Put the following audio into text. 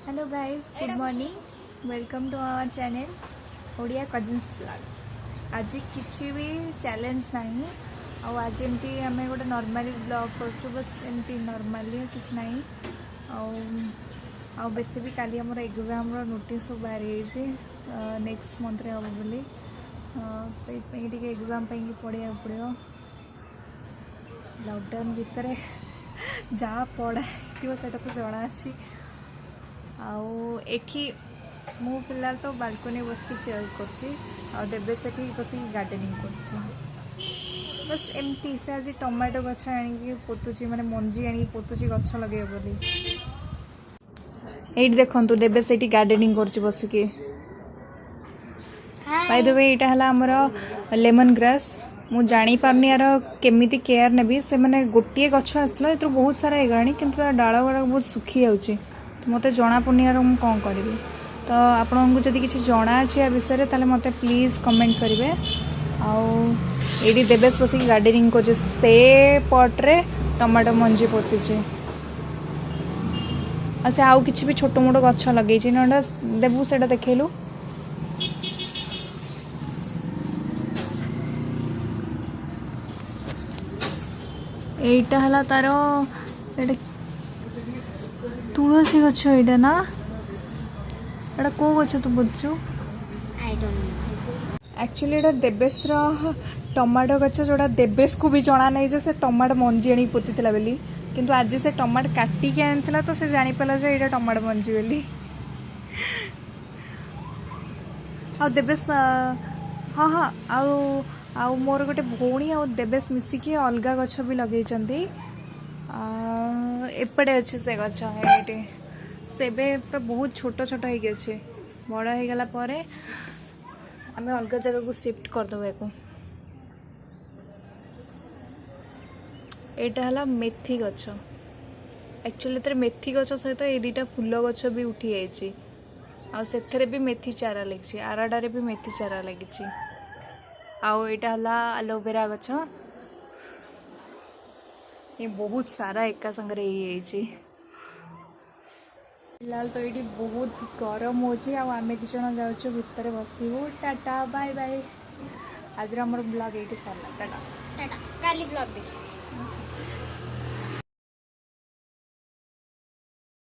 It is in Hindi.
Hello guys, good morning. Welcome to our channel Odia cousins blog. आज किसी भी चैलेंज नहीं आज एमती आम गोटे नॉर्मली ब्लॉग कर बस एमती नॉर्मली किसी नहीं बेसी भी काली आमर एग्जाम नोटिस बाहरी नेक्स्ट मंथ रे हम बोली से एग्जाम पढ़ा पड़ो लॉकडाउन भितर जहाँ पढ़ा से तो जना अच्छी एठी मु फिलहाल तो बालकनी बस के चिल कर से बस गार्डनिंग कर बस एमती से आज टमाटो गछ आनी पोतुची माने मंजी आनी पोतुची गछ लगे बोली एट देखंतु देबे से गार्डनिंग कर बस के बाय द वे एटा हला हमर लेमन ग्रास मु जानी पारनी यार केमिति केयर नेबी से माने गोटिए गछ आसला एतरो बहुत सारा हेगाणी किंतु डाळ गुड़ा बहुत सुखी जाउची मत जना पड़नी यार मुझे कौन करी तो आपको जदि किसी जना अच्छे या विषय में ताले मत प्लीज कमेंट करेंगे आईडी देवेश बस गार्डनिंग कर से पट्रे टमाटो मंजी पोतीचे से आउ कि भी छोट मोट गछ लगे ना देवु से देखलु एटा हला तार तुलसी गछ एटा ना एटा को गछ तू बुझु एक्चुअली एटा देवेश टमाटो गछ जोड़ा देवेश को भी जना नहीं जे से टमाटो मंजी आनी पोती बोली किंतु आज से टमाटो काटिकी आनी तो से जानी पाला जे एटा टमाटो मंजी बोली आ देवेश हाँ हाँ आउ मोर गोटे भौणी आ देवेश मिसिकी अलगा गछ भी लगे एपटे अच्छे से गछ ये से पूरा बहुत छोट छोट हो बड़ हो गला आम अलग जगह को शिफ्ट करदेव या यहाँ मेथी गछ एक्चुअली मेथी गछ सहित ये दुटा फूल गछ भी उठी जाइए भी मेथी चारा लगी आराडारे भी मेथी चारा लगी आईटा एलोवेरा गछ ये बहुत सारा एका संगे फिलहाल तो ये बहुत गरम होमें कि जाऊँ भितर बसबू टाटा बाय बाय आज ब्लॉग ये सारा टाटा काली ब्लॉग देखिए।